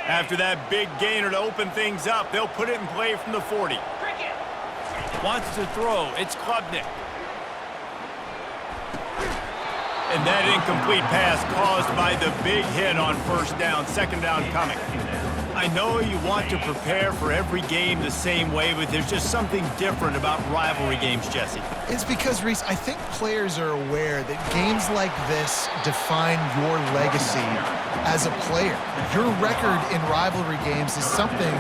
After that big gainer to open things up, they'll put it in play from the 40. Wants to throw. It's Klubnik. And that incomplete pass caused by the big hit on first down, second down coming. I know you want to prepare for every game the same way, but there's just something different about rivalry games, Jesse. It's because, Reese, I think players are aware that games like this define your legacy as a player. Your record in rivalry games is something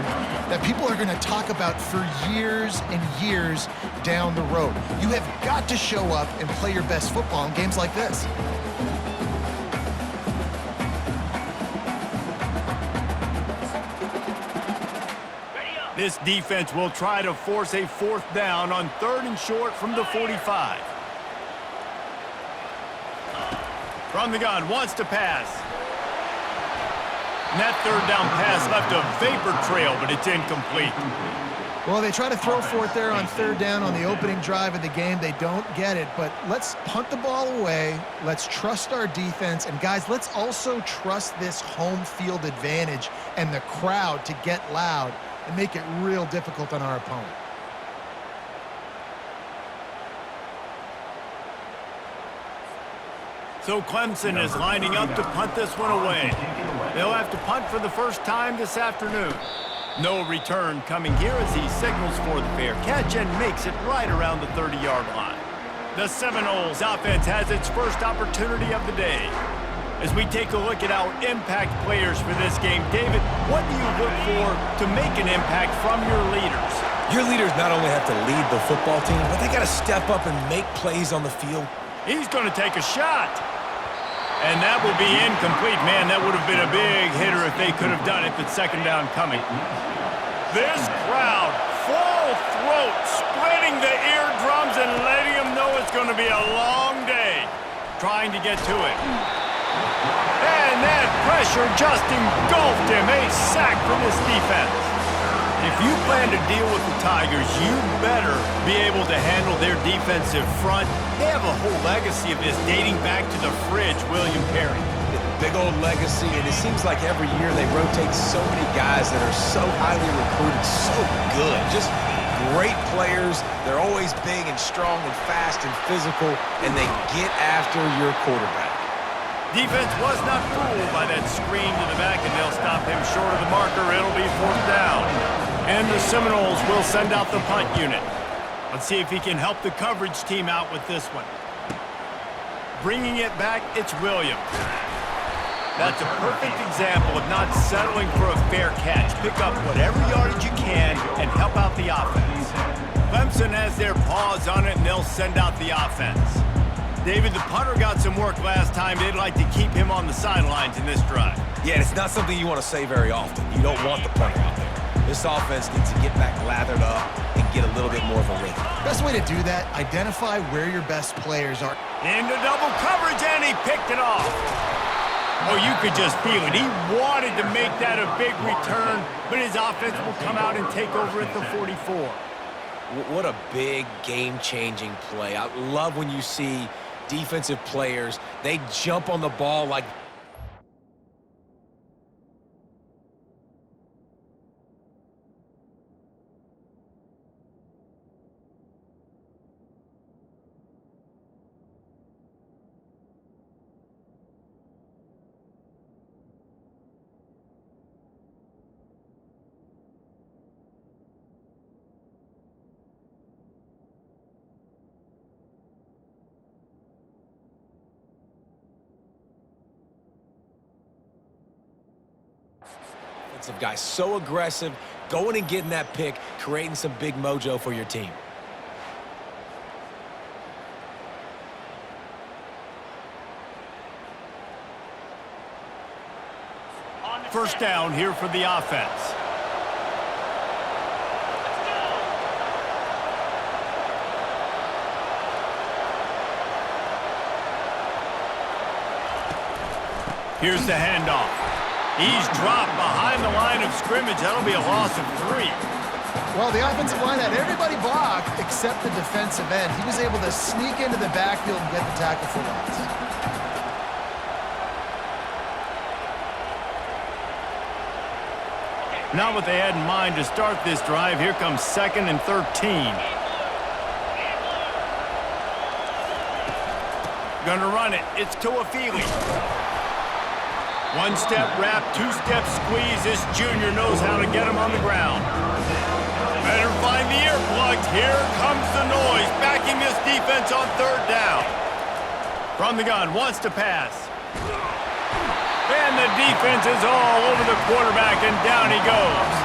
that people are going to talk about for years and years down the road. You have got to show up and play your best football in games like this. This defense will try to force a fourth down on 3rd and short from the 45. From the gun, wants to pass. And that 3rd down pass left a vapor trail, but it's incomplete. Well, they try to throw for it there on 3rd down on the opening drive of the game. They don't get it, but let's punt the ball away. Let's trust our defense. And, guys, let's also trust this home field advantage and the crowd to get loud and make it real difficult on our opponent. So Clemson is lining up to punt this one away. They'll have to punt for the first time this afternoon. No return coming here as he signals for the fair catch and makes it right around the 30-yard line. The Seminoles offense has its first opportunity of the day. As we take a look at our impact players for this game, David, what do you look for to make an impact from your leaders? Your leaders not only have to lead the football team, but they got to step up and make plays on the field. He's going to take a shot. And that will be incomplete. Man, that would have been a big hitter if they could have done it, but second down coming. This crowd, full throat, splitting the eardrums and letting them know it's going to be a long day. Trying to get to it. And that pressure just engulfed him. A sack from this defense. If you plan to deal with the Tigers, you better be able to handle their defensive front. They have a whole legacy of this dating back to the fridge, William Perry. Big old legacy, and it seems like every year they rotate so many guys that are so highly recruited, so good. Just great players. They're always big and strong and fast and physical, and they get after your quarterback. Defense was not fooled by that screen to the back, and they'll stop him short of the marker. It'll be 4th down. And the Seminoles will send out the punt unit. Let's see if he can help the coverage team out with this one. Bringing it back, it's Williams. That's a perfect example of not settling for a fair catch. Pick up whatever yardage you can and help out the offense. Clemson has their paws on it, and they'll send out the offense. David, the punter got some work last time. They'd like to keep him on the sidelines in this drive. Yeah, it's not something you want to say very often. You don't want the punter out there. This offense needs to get back lathered up and get a little bit more of a rhythm. Best way to do that, identify where your best players are. Into double coverage, and he picked it off. Oh, you could just feel it. He wanted to make that a big return, but his offense will come out and take over at the 44. What a big game-changing play. I love when you see defensive players, they jump on the ball like defensive guy, so aggressive, going and getting that pick, creating some big mojo for your team. First down here for the offense. Here's the handoff. He's dropped behind the line of scrimmage. That'll be a loss of 3. Well, the offensive line had everybody blocked except the defensive end. He was able to sneak into the backfield and get the tackle for loss. Not what they had in mind to start this drive. Here comes 2nd and 13. Gonna run it. It's Tuafili. One-step wrap, two-step squeeze. This junior knows how to get him on the ground. Better find the earplugs. Here comes the noise, backing this defense on 3rd down. From the gun, wants to pass. And the defense is all over the quarterback, and down he goes.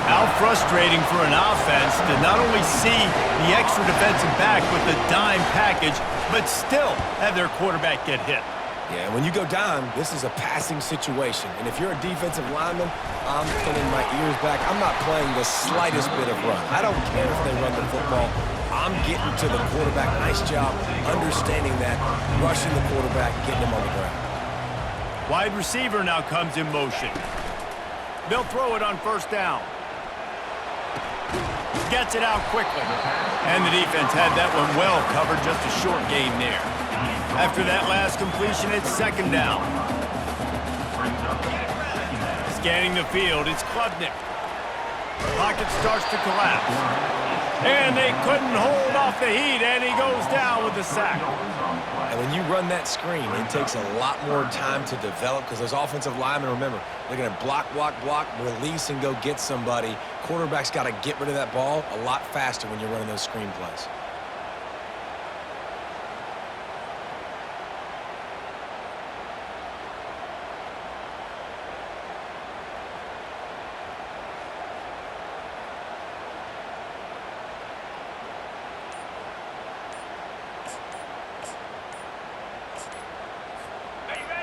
How frustrating for an offense to not only see the extra defensive back with the dime package, but still have their quarterback get hit. Yeah, when you go dime, this is a passing situation. And if you're a defensive lineman, I'm pinning my ears back. I'm not playing the slightest bit of run. I don't care if they run the football. I'm getting to the quarterback. Nice job understanding that, rushing the quarterback, getting him on the ground. Wide receiver now comes in motion. They'll throw it on 1st down. Gets it out quickly. And the defense had that one well covered, just a short gain there. After that last completion, it's 2nd down. Scanning the field, it's Klubnik. Pocket starts to collapse. And they couldn't hold off the heat, and he goes down with the sack. And when you run that screen, it takes a lot more time to develop because those offensive linemen, remember, they're going to block, release, and go get somebody. Quarterback's got to get rid of that ball a lot faster when you're running those screen plays.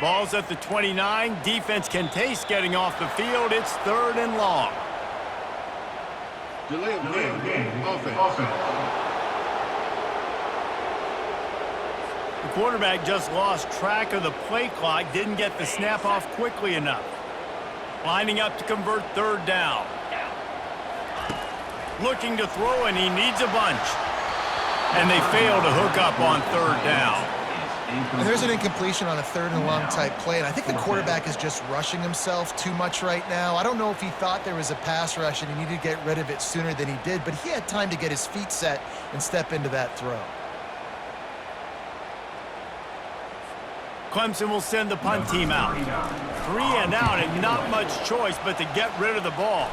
Ball's at the 29. Defense can taste getting off the field. It's 3rd and long. Delay of game. Offense. The quarterback just lost track of the play clock. Didn't get the snap off quickly enough. Lining up to convert 3rd down. Looking to throw, and he needs a bunch. And they fail to hook up on 3rd down. And there's an incompletion on a 3rd and long type play, and I think the quarterback is just rushing himself too much right now. I don't know if he thought there was a pass rush and he needed to get rid of it sooner than he did, but he had time to get his feet set and step into that throw. Clemson will send the punt team out. 3 and out, and not much choice but to get rid of the ball.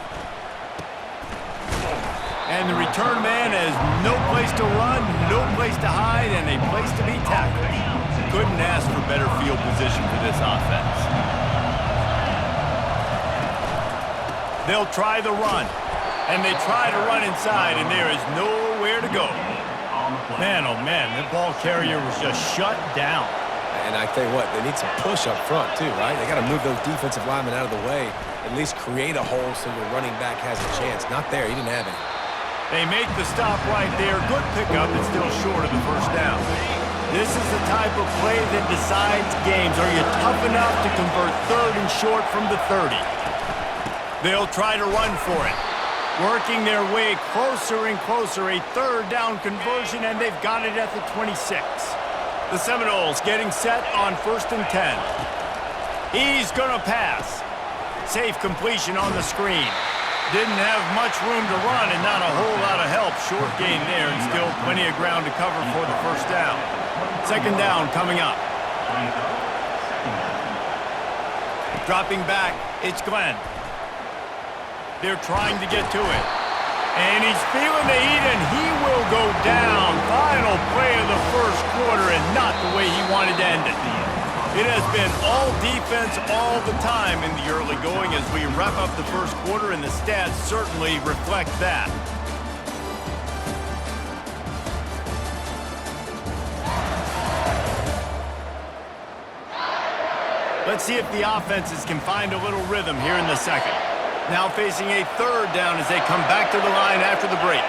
And the return man has no place to run, no place to hide, and a place to be tackled. Couldn't ask for better field position for this offense. They'll try the run, and they try to run inside, and there is nowhere to go. Man, oh man, the ball carrier was just shut down. And I tell you what, they need some push up front too, right? They got to move those defensive linemen out of the way, at least create a hole so your running back has a chance. Not there, he didn't have any. They make the stop right there. Good pickup, but still short of the 1st down. This is the type of play that decides games. Are you tough enough to convert 3rd and short from the 30? They'll try to run for it. Working their way closer and closer. A 3rd down conversion, and they've got it at the 26. The Seminoles getting set on 1st and 10. He's going to pass. Safe completion on the screen. Didn't have much room to run and not a whole lot of help. Short gain there, and still plenty of ground to cover for the 1st down. 2nd down coming up. Dropping back, it's Glenn. They're trying to get to it. And he's feeling the heat, and he will go down. Final play of the 1st quarter, and not the way he wanted to end it. It has been all defense all the time in the early going as we wrap up the 1st quarter, and the stats certainly reflect that. Let's see if the offenses can find a little rhythm here in the 2nd. Now facing a 3rd down as they come back to the line after the break.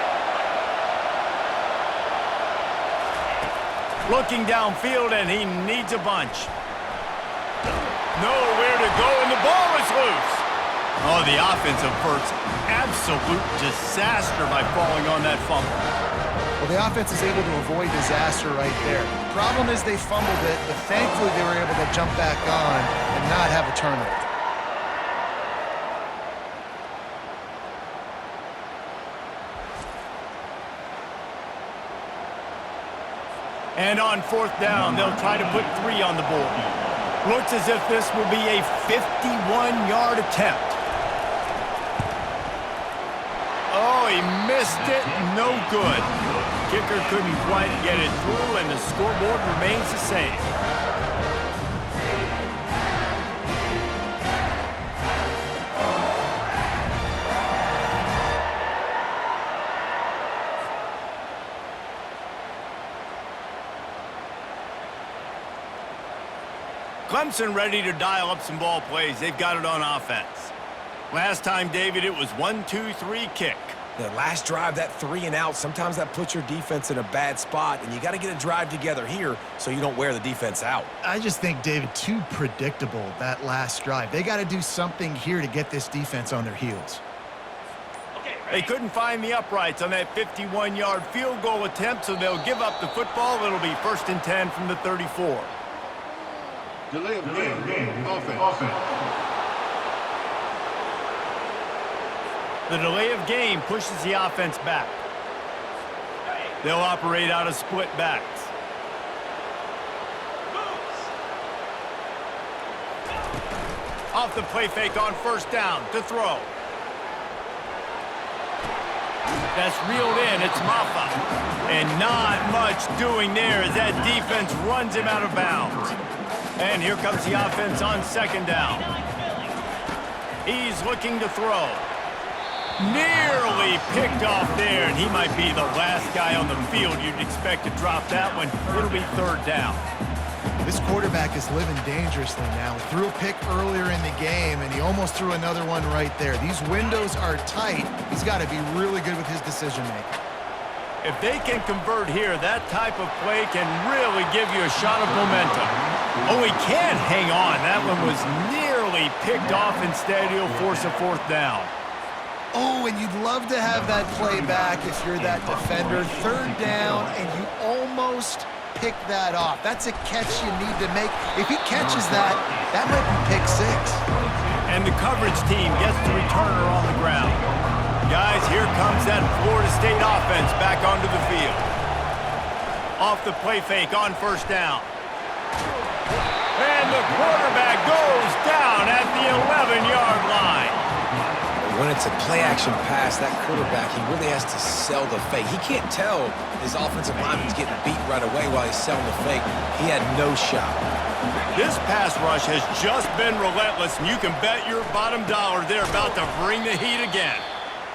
Looking downfield, and he needs a bunch. Nowhere to go, and the ball is loose. Oh, the offense averts absolute disaster by falling on that fumble. Well, the offense is able to avoid disaster right there. Problem is they fumbled it, but thankfully they were able to jump back on and not have a turnover. And on 4th down, they'll try to put 3 on the board. Looks as if this will be a 51-yard attempt. Oh, he missed it. No good. Kicker couldn't quite get it through, and the scoreboard remains the same. Clemson ready to dial up some ball plays. They've got it on offense. Last time, David, it was 1-2-3 kick. The last drive, that 3 and out, sometimes that puts your defense in a bad spot, and you got to get a drive together here so you don't wear the defense out. I just think, David, too predictable, that last drive. They got to do something here to get this defense on their heels. They couldn't find the uprights on that 51-yard field goal attempt, so they'll give up the football. It'll be 1st and 10 from the 34. Delay of game. Offense. The delay of game pushes the offense back. They'll operate out of split backs. Off the play fake on 1st down to throw. That's reeled in. It's Maffa. And not much doing there as that defense runs him out of bounds. And here comes the offense on 2nd down. He's looking to throw. Nearly picked off there, and he might be the last guy on the field you'd expect to drop that one. It'll be 3rd down. This quarterback is living dangerously now. He threw a pick earlier in the game, and he almost threw another one right there. These windows are tight. He's got to be really good with his decision-making. If they can convert here, that type of play can really give you a shot of momentum. Oh, he can't hang on. That one was nearly picked off. Instead, he'll force a 4th down. Oh, and you'd love to have that play back if you're that defender. 3rd down, and you almost pick that off. That's a catch you need to make. If he catches that, that might be pick 6. And the coverage team gets the returner on the ground. Guys, here comes that Florida State offense back onto the field. Off the play fake on 1st down. And the quarterback goes down at the 11-yard line. When it's a play-action pass, that quarterback, he really has to sell the fake. He can't tell his offensive lineman's getting beat right away while he's selling the fake. He had no shot. This pass rush has just been relentless, and you can bet your bottom dollar they're about to bring the heat again.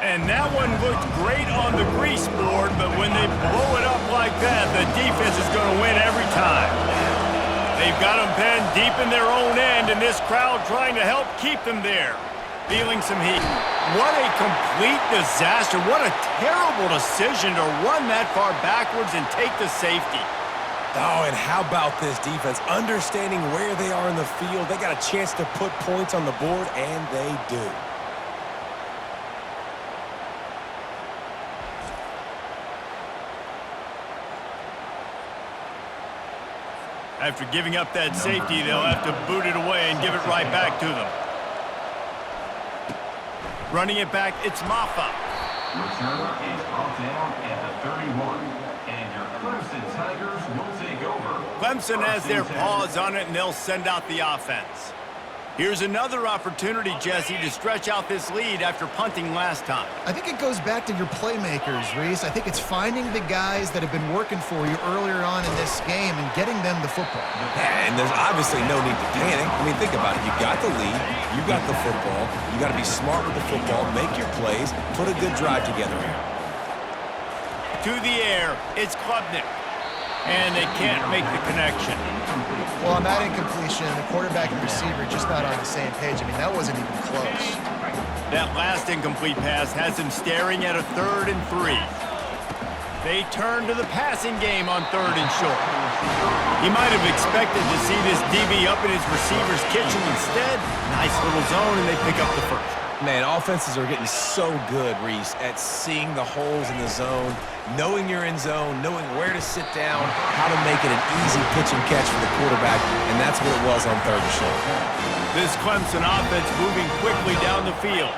And that one looked great on the grease board, but when they blow it up like that, the defense is going to win every time. They've got them pinned deep in their own end, and this crowd trying to help keep them there. Feeling some heat. What a complete disaster. What a terrible decision to run that far backwards and take the safety. Oh, and how about this defense? Understanding where they are in the field. They got a chance to put points on the board, and they do. After giving up that safety, they'll have to boot it away and give it right back to them. Running it back, it's Maffa. Returner is brought down at the 31, and your Clemson Tigers will take over. Clemson has their paws on it, and they'll send out the offense. Here's another opportunity, Jesse, to stretch out this lead after punting last time. I think it goes back to your playmakers, Reese. I think it's finding the guys that have been working for you earlier on in this game and getting them the football. Yeah, and there's obviously no need to panic. I mean, think about it. You got the lead. You got the football. You got to be smart with the football. Make your plays. Put a good drive together here. To the air, it's Klubnik. And they can't make the connection. Well, on that incompletion, the quarterback and receiver just not on the same page. I mean, that wasn't even close. That last incomplete pass has him staring at a 3rd and 3. They turn to the passing game on 3rd and short. He might have expected to see this DB up in his receiver's kitchen. Instead, nice little zone, and they pick up the 1st. Man, offenses are getting so good, Reese, at seeing the holes in the zone, knowing you're in zone, knowing where to sit down, how to make it an easy pitch and catch for the quarterback, and that's what it was on 3rd and short. This Clemson offense moving quickly down the field.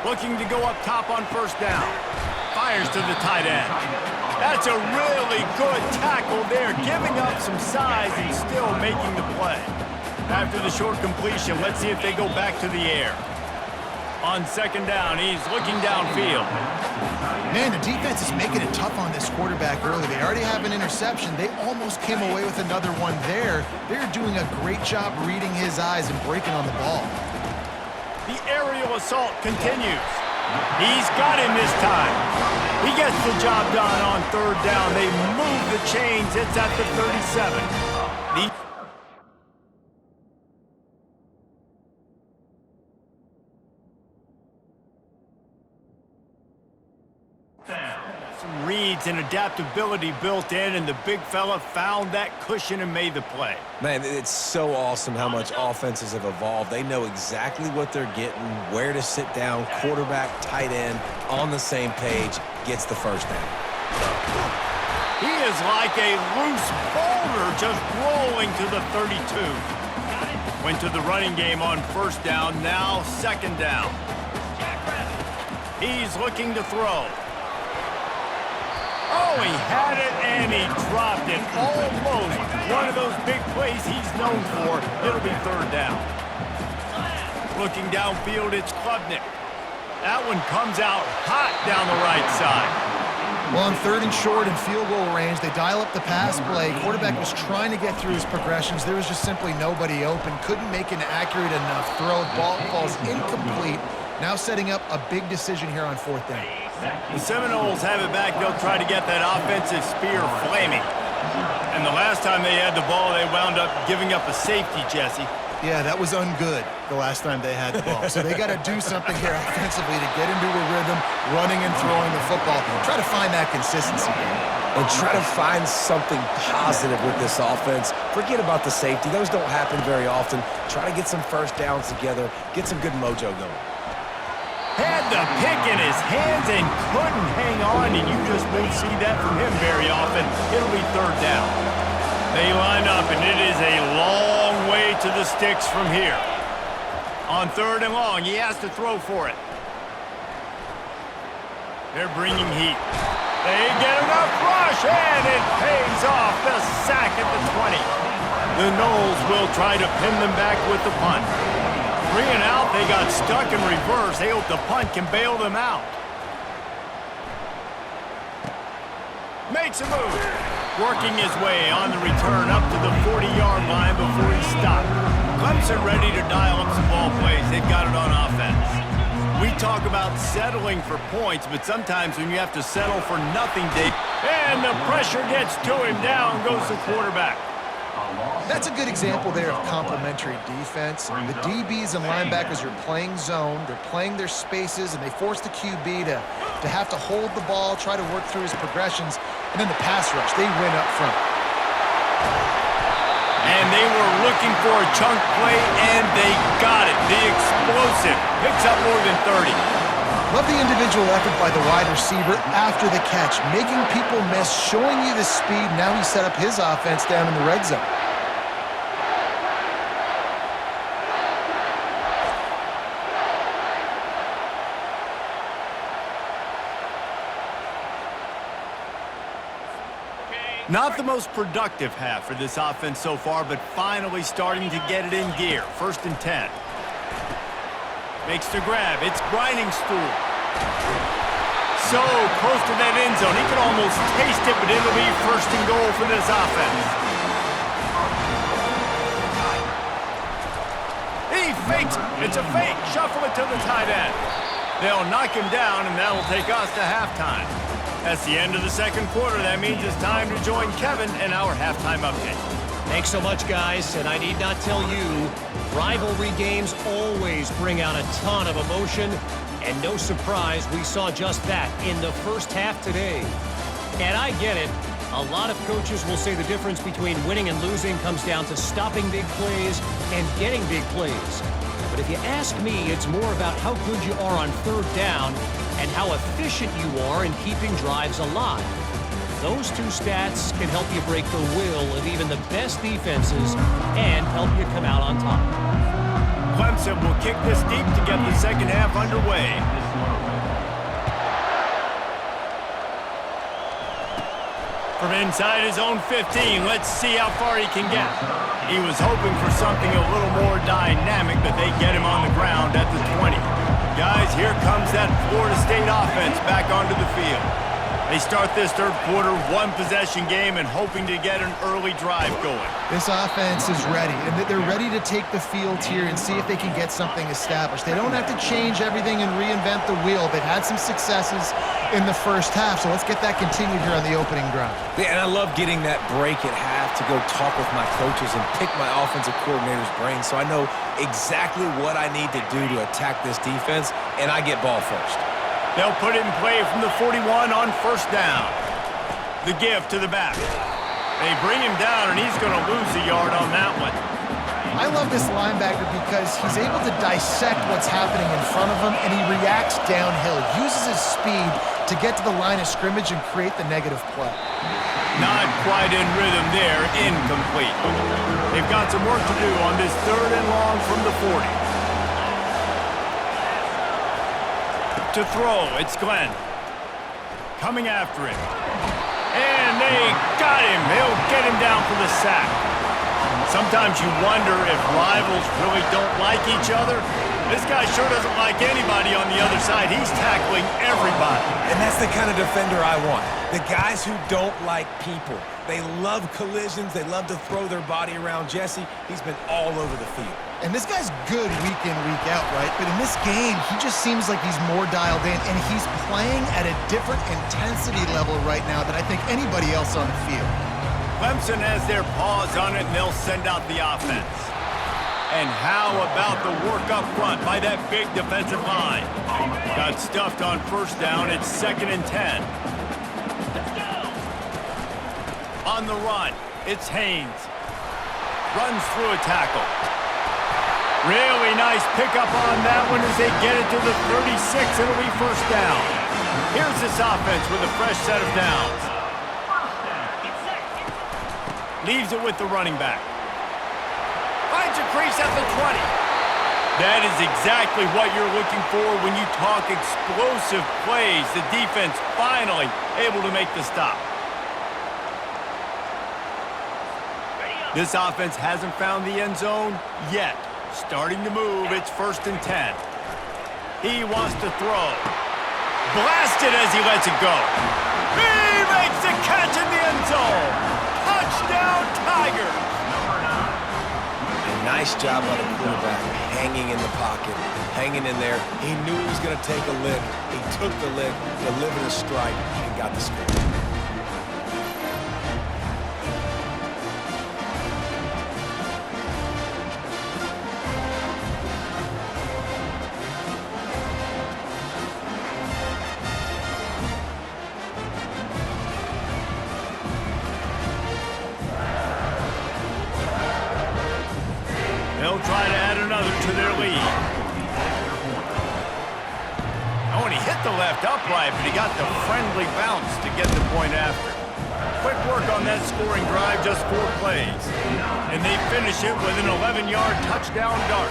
Looking to go up top on 1st down. Fires to the tight end. That's a really good tackle there, giving up some size and still making the play. After the short completion, let's see if they go back to the air. On second down, he's looking downfield. Man, the defense is making it tough on this quarterback early. They already have an interception. They almost came away with another one there. They're doing a great job reading his eyes and breaking on the ball. The aerial assault continues. He's got him this time. He gets the job done on third down. They move the chains. It's at the 37. Some reads and adaptability built in, and the big fella found that cushion and made the play. Man, it's so awesome how much offenses have evolved. They know exactly what they're getting, where to sit down, quarterback, tight end, on the same page, gets the first down. He is like a loose boulder just rolling to the 32. Went to the running game on first down, now second down. He's looking to throw. Oh, he had it and he dropped it. Almost one of those big plays he's known for. It'll be third down. Looking downfield, it's Klubnik. That one comes out hot down the right side. Well, on third and short and field goal range, they dial up the pass play. Quarterback was trying to get through his progressions. There was just simply nobody open. Couldn't make an accurate enough throw. Ball falls incomplete. Now setting up a big decision here on fourth down. The Seminoles have it back. They'll try to get that offensive spear flaming. And the last time they had the ball, they wound up giving up a safety, Jesse. Yeah, that was ungood the last time they had the ball. So they got to do something here offensively to get into a rhythm, running and throwing the football. Try to find that consistency. And try to find something positive with this offense. Forget about the safety. Those don't happen very often. Try to get some first downs together, get some good mojo going. Had the pick in his hands and couldn't hang on, and you just won't see that from him very often. It'll be third down. They line up, and it is a long way to the sticks from here. On third and long, he has to throw for it. They're bringing heat. They get enough rush, and it pays off. The sack at the 20. The Noles will try to pin them back with the punt. 3 and out, they got stuck in reverse. They hope the punt can bail them out. Makes a move. Working his way on the return up to the 40-yard line before he stopped. Clemson ready to dial up some ball plays. They've got it on offense. We talk about settling for points, but sometimes when you have to settle for nothing, and the pressure gets to him, down goes the quarterback. That's a good example there of complementary defense. The DBs and linebackers are playing zone, they're playing their spaces, and they force the QB to have to hold the ball, try to work through his progressions, and then the pass rush, they win up front. And they were looking for a chunk play, and they got it. The explosive picks up more than 30. Love the individual effort by the wide receiver after the catch, making people miss, showing you the speed. Now he set up his offense down in the red zone. Not the most productive half for this offense so far, but finally starting to get it in gear. First and 10. Makes the grab. It's Grinding Stool. So close to that end zone. He could almost taste it, but it'll be first and goal for this offense. He fakes. It's a fake. Shuffle it to the tight end. They'll knock him down, and that'll take us to halftime. That's the end of the second quarter. That means it's time to join Kevin in our halftime update. Thanks so much, guys, and I need not tell you, rivalry games always bring out a ton of emotion, and no surprise, we saw just that in the first half today. And I get it. A lot of coaches will say the difference between winning and losing comes down to stopping big plays and getting big plays. But if you ask me, it's more about how good you are on third down and how efficient you are in keeping drives alive. Those two stats can help you break the will of even the best defenses and help you come out on top. Clemson will kick this deep to get the second half underway. From inside his own 15, let's see how far he can get. He was hoping for something a little more dynamic, but they get him on the ground at the 20. Guys, here comes that Florida State offense back onto the field. They start this third quarter, one-possession game, and hoping to get an early drive going. This offense is ready, and they're ready to take the field here and see if they can get something established. They don't have to change everything and reinvent the wheel. They've had some successes in the first half, so let's get that continued here on the opening drive. Yeah, and I love getting that break at half to go talk with my coaches and pick my offensive coordinator's brain so I know exactly what I need to do to attack this defense, and I get ball first. They'll put it in play from the 41 on first down. The give to the back. They bring him down, and he's going to lose a yard on that one. I love this linebacker because he's able to dissect what's happening in front of him, and he reacts downhill, uses his speed to get to the line of scrimmage and create the negative play. Not quite in rhythm there, incomplete. They've got some work to do on this third and long from the 40. To throw, it's Glenn. Coming after him. And they got him. They'll get him down for the sack. Sometimes you wonder if rivals really don't like each other. This guy sure doesn't like anybody on the other side. He's tackling everybody. And that's the kind of defender I want. The guys who don't like people. They love collisions. They love to throw their body around Jesse. He's been all over the field. And this guy's good week in, week out, right? But in this game, he just seems like he's more dialed in, and he's playing at a different intensity level right now than I think anybody else on the field. Clemson has their paws on it, and they'll send out the offense. And how about the work up front by that big defensive line? Got stuffed on first down. It's 2nd and 10. On the run, it's Haynes. Runs through a tackle. Really nice pickup on that one as they get it to the 36. It'll be first down. Here's this offense with a fresh set of downs. Leaves it with the running back. Finds a crease at the 20. That is exactly what you're looking for when you talk explosive plays. The defense finally able to make the stop. This offense hasn't found the end zone yet. Starting to move, it's 1st and 10. He wants to throw. Blasted as he lets it go. He makes the catch in the end zone. Touchdown, Tigers. And nice job by the quarterback, hanging in the pocket, hanging in there. He knew he was going to take a lick. He took the lick, delivered a strike, and got the score. They'll try to add another to their lead. Oh, and he hit the left upright, but he got the friendly bounce to get the point after. Quick work on that scoring drive, just 4 plays. And they finish it with an 11-yard touchdown dart.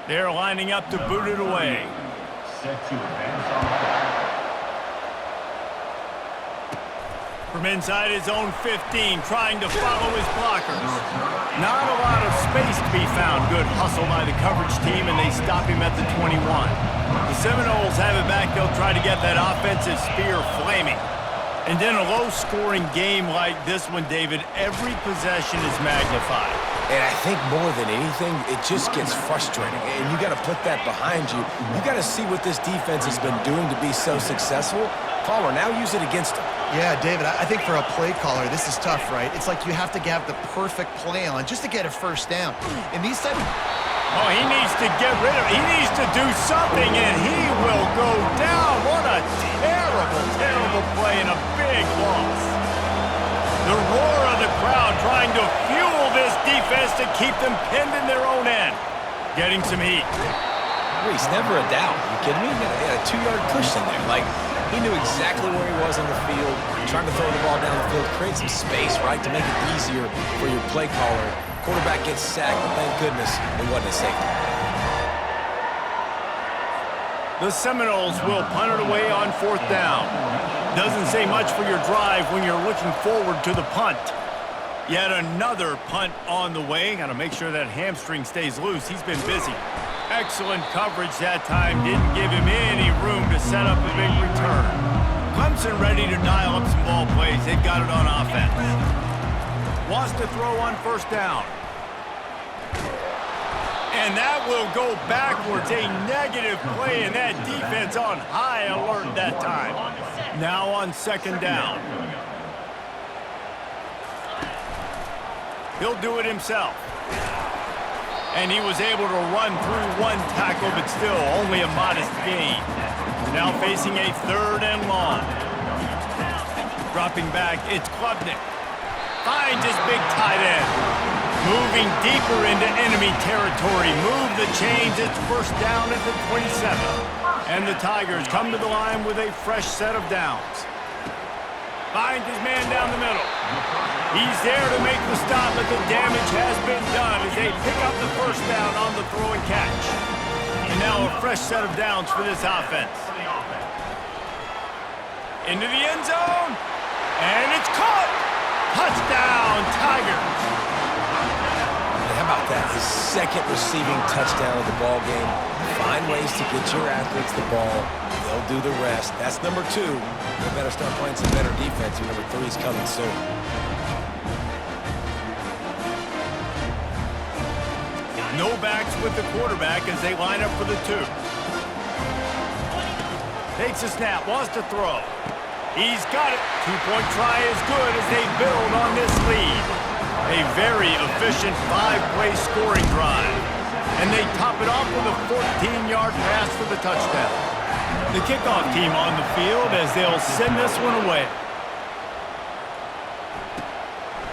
They're lining up to boot it away. Set to advance on the back. From inside his own 15, trying to follow his blockers. Not a lot of space to be found. Good hustle by the coverage team, and they stop him at the 21. The Seminoles have it back. They'll try to get that offensive spear flaming. And in a low-scoring game like this one, David, every possession is magnified. And I think more than anything, it just gets frustrating. And you got to put that behind you. You got to see what this defense has been doing to be so successful. Palmer, now use it against them. Yeah, David, I think for a play caller, this is tough, right? It's like you have to have the perfect play on just to get a first down. In these type of... Oh, he needs to get rid of it. He needs to do something, and he will go down. What a terrible, terrible play and a big loss. The roar of the crowd trying to fuel settle this defense to keep them pinned in their own end. Getting some heat. Reese, never a doubt. Are you kidding me? He had a 2-yard cushion there. Like, he knew exactly where he was on the field, trying to throw the ball down the field, create some space, right, to make it easier for your play caller. Quarterback gets sacked, but thank goodness it wasn't a safety. The Seminoles will punt it away on 4th down. Doesn't say much for your drive when you're looking forward to the punt. Yet another punt on the way. Got to make sure that hamstring stays loose. He's been busy. Excellent coverage that time. Didn't give him any room to set up a big return. Clemson ready to dial up some ball plays. They've got it on offense. Wants to throw on 1st down. And that will go backwards. A negative play, and that defense on high alert that time. Now on 2nd down. He'll do it himself. And he was able to run through 1 tackle, but still only a modest gain. Now facing a 3rd and long. Dropping back, it's Klubnik. Finds his big tight end. Moving deeper into enemy territory. Move the chains, it's 1st down at the 27. And the Tigers come to the line with a fresh set of downs. Finds his man down the middle. He's there to make the stop, but the damage has been done as they pick up the 1st down on the throw and catch. And now a fresh set of downs for this offense. Into the end zone. And it's caught. Touchdown, Tigers. How about that? His 2nd receiving touchdown of the ball game. Find ways to get your athletes the ball. They'll do the rest. That's number 2. They better start playing some better defense. Number 3 is coming soon. No backs with the quarterback as they line up for the 2. Takes a snap, wants to throw. He's got it. 2-point try is good as they build on this lead. A very efficient 5-play scoring drive. And they top it off with a 14-yard pass for the touchdown. The kickoff team on the field as they'll send this one away.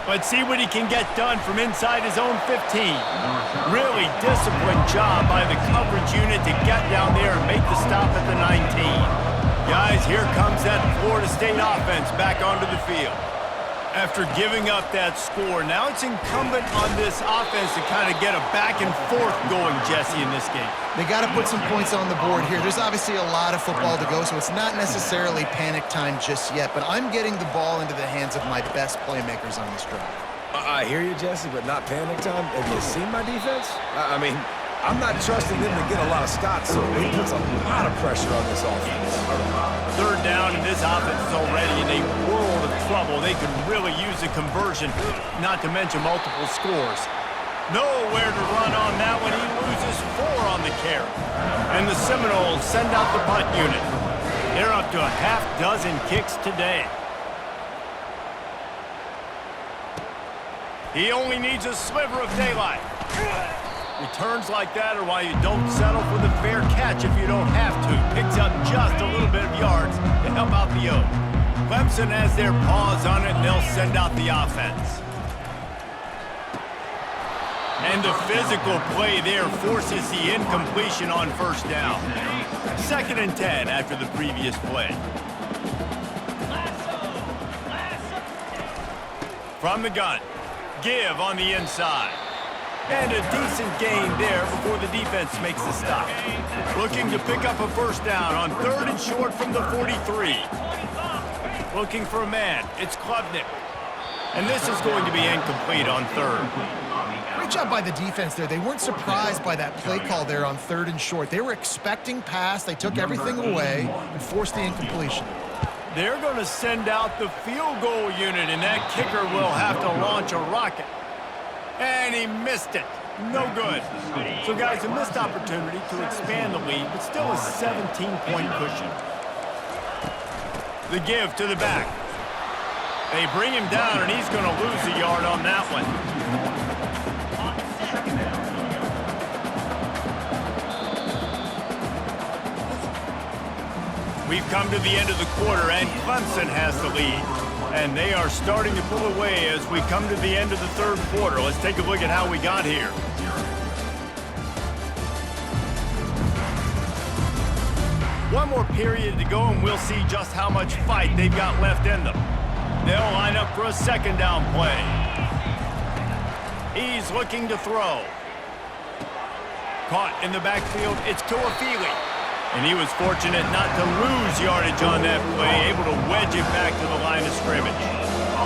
Let's see what he can get done from inside his own 15. Really disciplined job by the coverage unit to get down there and make the stop at the 19. Guys, here comes that Florida State offense back onto the field. After giving up that score, now it's incumbent on this offense to kind of get a back and forth going, Jesse, in this game. They got to put some points on the board here. There's obviously a lot of football to go, so it's not necessarily panic time just yet, but I'm getting the ball into the hands of my best playmakers on this drive. I hear you, Jesse, but not panic time. Have you seen my defense? I mean, I'm not trusting them to get a lot of stops, so he puts a lot of pressure on this offense. 3rd down, and this offense is already in a world of trouble. They could really use a conversion, not to mention multiple scores. Nowhere to run on that one. He loses 4 on the carry. And the Seminoles send out the punt unit. They're up to a half-dozen kicks today. He only needs a sliver of daylight. Returns like that are why you don't settle for the fair catch if you don't have to. Picks up just a little bit of yards to help out the Oak. Clemson has their paws on it, and they'll send out the offense. And the physical play there forces the incompletion on 1st down. 2nd and 10 after the previous play. From the gun, give on the inside. And a decent gain there before the defense makes the stop. Looking to pick up a 1st down on 3rd and short from the 43. Looking for a man. It's Klubnik. And this is going to be incomplete on 3rd. Great job by the defense there. They weren't surprised by that play call there on 3rd and short. They were expecting pass. They took everything away and forced the incompletion. They're going to send out the field goal unit, and that kicker will have to launch a rocket. And he missed it. No good. So, guys, a missed opportunity to expand the lead, but still a 17-point cushion. The give to the back. They bring him down, and he's going to lose a yard on that one. We've come to the end of the quarter, and Clemson has the lead. And they are starting to pull away as we come to the end of the third quarter. Let's take a look at how we got here. One more period to go, and we'll see just how much fight they've got left in them. They'll line up for a second down play. He's looking to throw. Caught in the backfield, it's Tuafili. And he was fortunate not to lose yardage on that play, able to wedge it back to the line of scrimmage.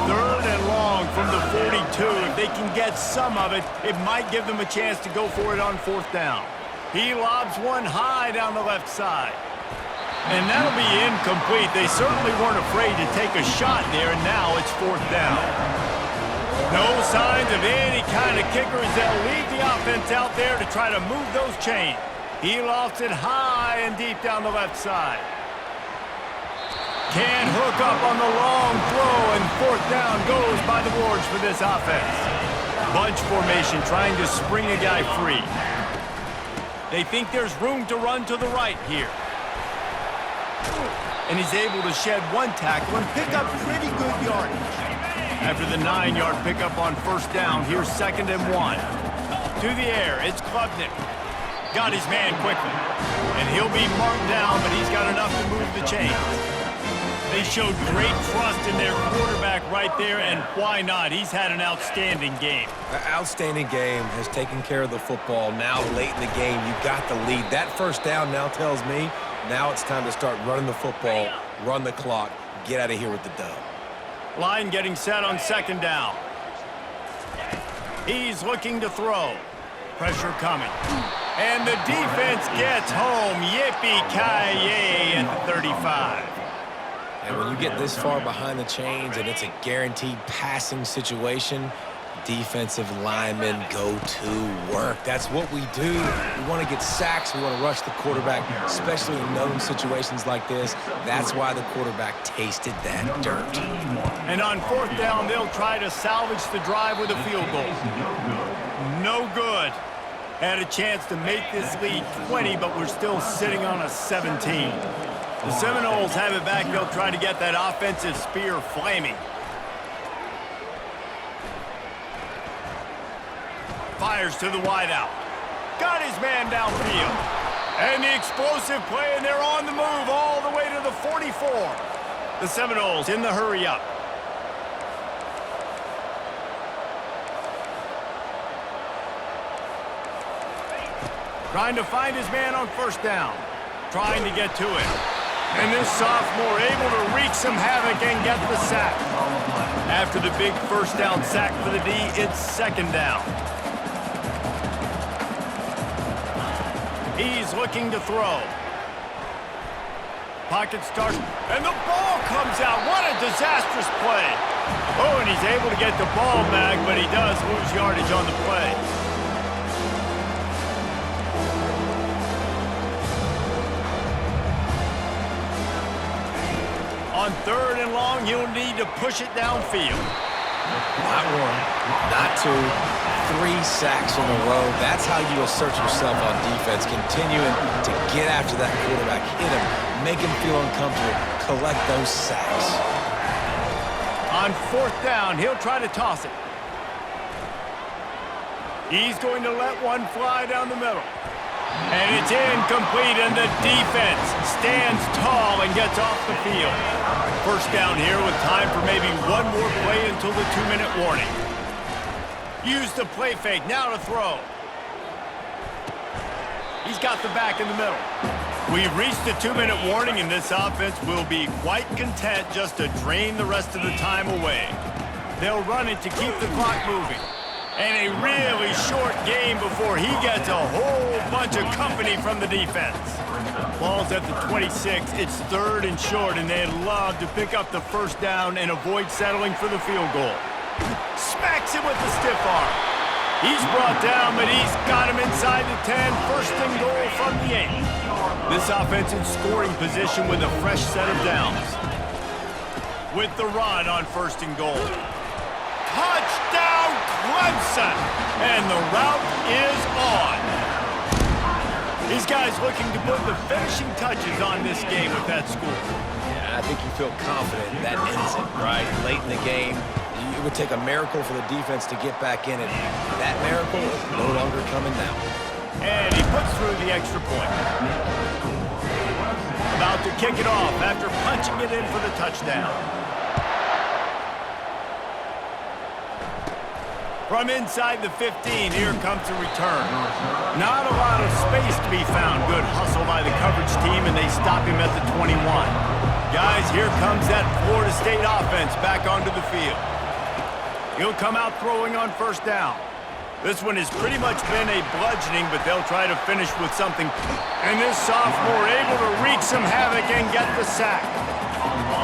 Third and long from the 42. If they can get some of it, it might give them a chance to go for it on fourth down. He lobs one high down the left side. And that'll be incomplete. They certainly weren't afraid to take a shot there, and now it's fourth down. No signs of any kind of kickers. They'll leave the offense out there to try to move those chains. He lofts it high and deep down the left side. Can't hook up on the long throw, and fourth down goes by the boards for this offense. Bunch formation trying to spring a guy free. They think there's room to run to the right here. And he's able to shed one tackle and pick up pretty good yardage. After the 9-yard pickup on first down, here's 2nd and 1. To the air, it's Klubnik. Got his man quickly. And he'll be marked down, but he's got enough to move the chains. They showed great trust in their quarterback right there, and why not? He's had an outstanding game. An outstanding game, has taken care of the football. Now, late in the game, you got the lead. That first down now tells me now it's time to start running the football, run the clock, get out of here with the dub. Line getting set on 2nd down. He's looking to throw. Pressure coming. And the defense gets home. Yippee-ki-yay at the 35. And when you get this far behind the chains and it's a guaranteed passing situation, defensive linemen go to work. That's what we do. We want to get sacks. We want to rush the quarterback, especially in known situations like this. That's why the quarterback tasted that dirt. And on fourth down, they'll try to salvage the drive with a field goal. No good. Had a chance to make this lead 20, but we're still sitting on a 17. The Seminoles have it back. They'll try to get that offensive spear flaming. Fires to the wideout. Got his man downfield. And the explosive play, and they're on the move all the way to the 44. The Seminoles in the hurry up. Trying to find his man on first down. Trying to get to it. And this sophomore able to wreak some havoc and get the sack. After the big first down sack for the D, it's 2nd down. He's looking to throw. Pocket starts, and the ball comes out. What a disastrous play. Oh, and he's able to get the ball back, but he does lose yardage on the play. On 3rd and long, he'll need to push it downfield. Not one, not two, 3 sacks in a row. That's how you assert yourself on defense, continuing to get after that quarterback, hit him, make him feel uncomfortable, collect those sacks. On 4th down, he'll try to toss it. He's going to let one fly down the middle. And it's incomplete, and the defense stands tall and gets off the field. First down here with time for maybe one more play until the 2-minute warning. Use the play fake, now to throw. He's got the back in the middle. We've reached the 2-minute warning, and this offense will be quite content just to drain the rest of the time away. They'll run it to keep the clock moving. And a really short game before he gets a whole bunch of company from the defense. Ball's at the 26. It's 3rd and short, and they'd love to pick up the first down and avoid settling for the field goal. Smacks him with the stiff arm. He's brought down, but he's got him inside the 10. 1st and goal from the 8. This offense in scoring position with a fresh set of downs. With the run on 1st and goal. Touchdown, Clemson! And the route is on. These guys looking to put the finishing touches on this game with that score. And I think you feel confident that ends it, right? Late in the game, it would take a miracle for the defense to get back in it. That miracle is no longer coming now. And he puts through the extra point. About to kick it off after punching it in for the touchdown. From inside the 15, here comes the return. Not a lot of space to be found. Good hustle by the coverage team, and they stop him at the 21. Guys, here comes that Florida State offense back onto the field. He'll come out throwing on first down. This one has pretty much been a bludgeoning, but they'll try to finish with something. And this sophomore able to wreak some havoc and get the sack.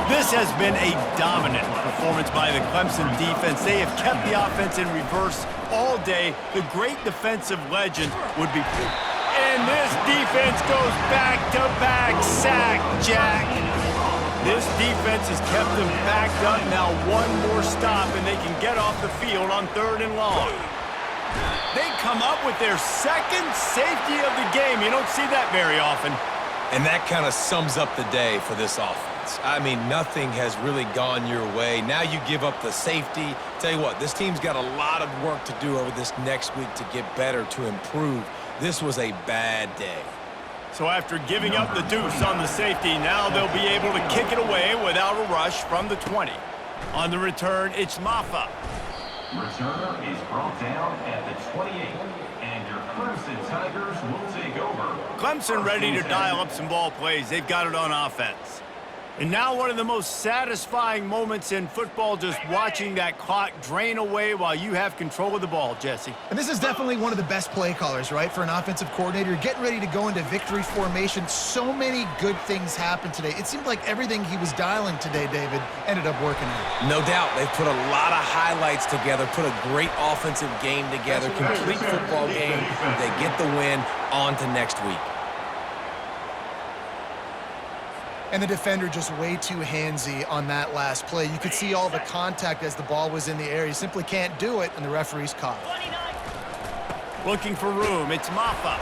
This has been a dominant performance by the Clemson defense. They have kept the offense in reverse all day. The great defensive legend would be... And this defense goes back-to-back sack, Jack. This defense has kept them backed up. Now one more stop, and they can get off the field on 3rd and long. They come up with their second safety of the game. You don't see that very often. And that kind of sums up the day for this offense. I mean, nothing has really gone your way. Now you give up the safety. Tell you what, this team's got a lot of work to do over this next week to get better, to improve. This was a bad day. So after giving up the deuce on the safety, now they'll be able to kick it away without a rush from the 20. On the return, it's Maffa. Returner is brought down at the 28, and your Clemson Tigers will take over. Clemson ready to dial up some ball plays. They've got it on offense. And now one of the most satisfying moments in football, just watching that clock drain away while you have control of the ball, Jesse. And this is definitely one of the best play callers, right, for an offensive coordinator. You're getting ready to go into victory formation. So many good things happened today. It seemed like everything he was dialing today, David, ended up working out. No doubt. They've put a lot of highlights together, put a great offensive game together, complete football game. They get the win. On to next week. And the defender just way too handsy on that last play. You could see all the contact as the ball was in the air. You simply can't do it, and the referee's caught. Looking for room, it's Maffa.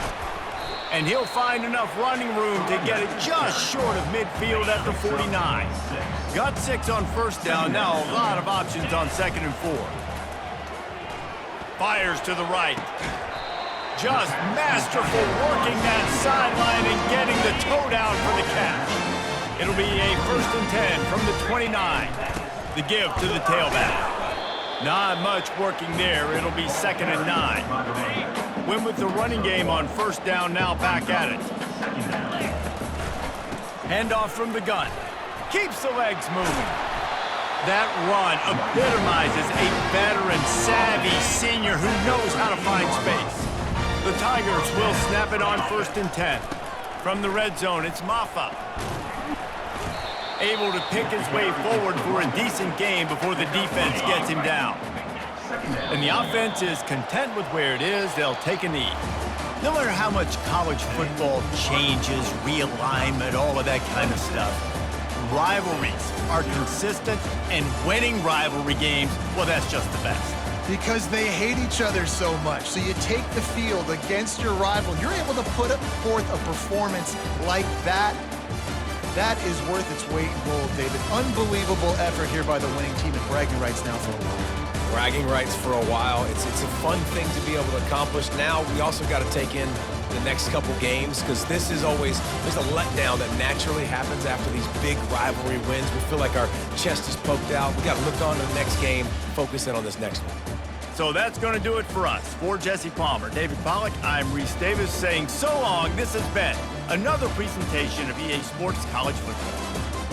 And he'll find enough running room to get it just short of midfield at the 49. Got 6 on first down, now a lot of options on 2nd and 4. Fires to the right. Just masterful working that sideline and getting the toe down for the catch. It'll be a 1st and 10 from the 29. The give to the tailback. Not much working there. It'll be 2nd and 9. Win with the running game on first down, now back at it. Handoff from the gun. Keeps the legs moving. That run epitomizes a veteran, savvy senior who knows how to find space. The Tigers will snap it on 1st and 10. From the red zone, it's Maffa. Able to pick his way forward for a decent game before the defense gets him down. And the offense is content with where it is. They'll take a knee. No matter how much college football changes, realignment, all of that kind of stuff, rivalries are consistent, and winning rivalry games, well, that's just the best. Because they hate each other so much. So you take the field against your rival. You're able to put forth a performance like that. That is worth its weight in gold, David. Unbelievable effort here by the winning team, and bragging rights now for a while. Bragging rights for a while. It's a fun thing to be able to accomplish. Now we also got to take in the next couple games, because this is always, there's a letdown that naturally happens after these big rivalry wins. We feel like our chest is poked out. We got to look on to the next game, focus in on this next one. So that's going to do it for us. For Jesse Palmer, David Pollack, I'm Reese Davis saying so long. This has been another presentation of EA Sports College Football.